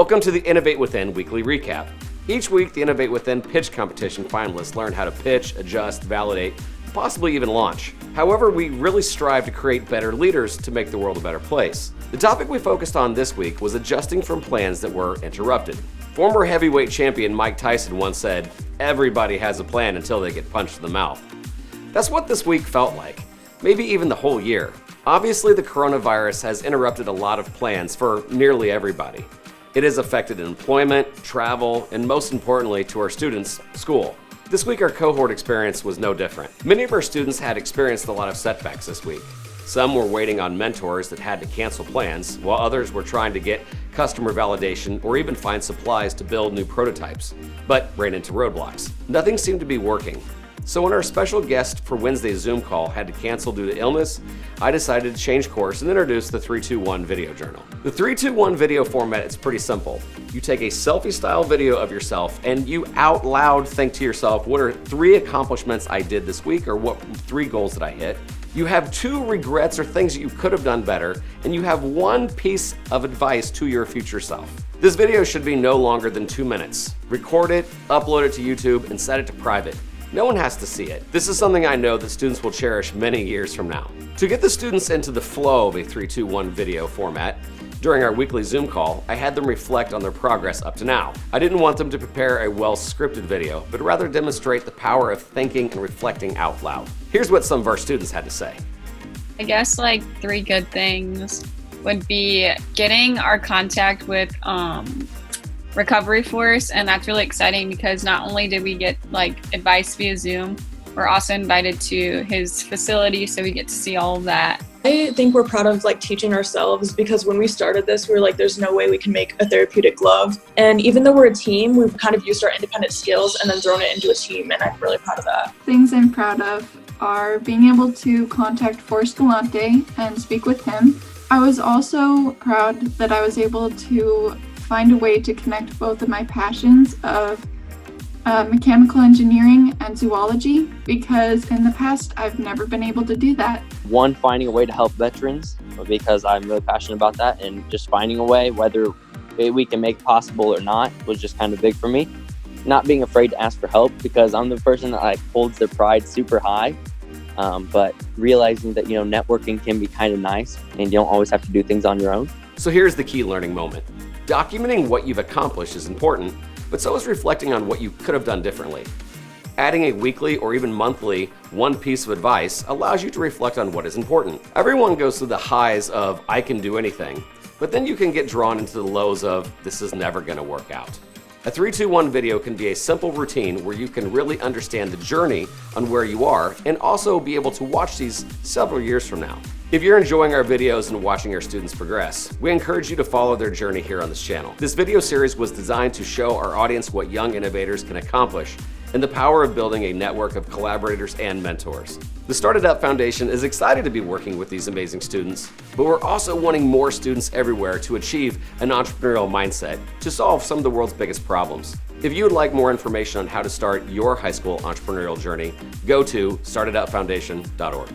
Welcome to the Innovate WithIN weekly recap. Each week, the Innovate WithIN pitch competition finalists learn how to pitch, adjust, validate, and possibly even launch. However, we really strive to create better leaders to make the world a better place. The topic we focused on this week was adjusting from plans that were interrupted. Former heavyweight champion Mike Tyson once said, "Everybody has a plan until they get punched in the mouth." That's what this week felt like, maybe even the whole year. Obviously, the coronavirus has interrupted a lot of plans for nearly everybody. It has affected employment, travel, and most importantly to our students, school. This week our cohort experience was no different. Many of our students had experienced a lot of setbacks this week. Some were waiting on mentors that had to cancel plans, while others were trying to get customer validation or even find supplies to build new prototypes, but ran into roadblocks. Nothing seemed to be working. So when our special guest for Wednesday's Zoom call had to cancel due to illness, I decided to change course and introduce the 3-2-1 video journal. The 3-2-1 video format is pretty simple. You take a selfie-style video of yourself and you out loud think to yourself, what are 3 accomplishments I did this week, or what 3 goals that I hit? You have 2 regrets or things that you could have done better, and you have 1 piece of advice to your future self. This video should be no longer than 2 minutes. Record it, upload it to YouTube, and set it to private. No one has to see it. This is something I know that students will cherish many years from now. To get the students into the flow of a 3-2-1 video format, during our weekly Zoom call, I had them reflect on their progress up to now. I didn't want them to prepare a well-scripted video, but rather demonstrate the power of thinking and reflecting out loud. Here's what some of our students had to say. I guess 3 good things would be getting our contact with Recovery Force, and that's really exciting because not only did we get advice via Zoom, we're also invited to his facility, so we get to see all of that. I think we're proud of teaching ourselves, because when we started this, we were like, there's no way we can make a therapeutic glove. And even though we're a team, we've kind of used our independent skills and then thrown it into a team, and I'm really proud of that. Things I'm proud of are being able to contact Forrest Galante and speak with him. I was also proud that I was able to find a way to connect both of my passions of mechanical engineering and zoology, because in the past I've never been able to do that. One, finding a way to help veterans, because I'm really passionate about that, and just finding a way, whether we can make it possible or not, was just kind of big for me. Not being afraid to ask for help, because I'm the person that holds their pride super high, but realizing that networking can be kind of nice and you don't always have to do things on your own. So here's the key learning moment. Documenting what you've accomplished is important, but so is reflecting on what you could have done differently. Adding a weekly or even monthly 1 piece of advice allows you to reflect on what is important. Everyone goes through the highs of I can do anything, but then you can get drawn into the lows of this is never going to work out. A 3-2-1 video can be a simple routine where you can really understand the journey on where you are and also be able to watch these several years from now. If you're enjoying our videos and watching our students progress, we encourage you to follow their journey here on this channel. This video series was designed to show our audience what young innovators can accomplish and the power of building a network of collaborators and mentors. The STARTedUP Foundation is excited to be working with these amazing students, but we're also wanting more students everywhere to achieve an entrepreneurial mindset to solve some of the world's biggest problems. If you would like more information on how to start your high school entrepreneurial journey, go to STARTedUPFoundation.org.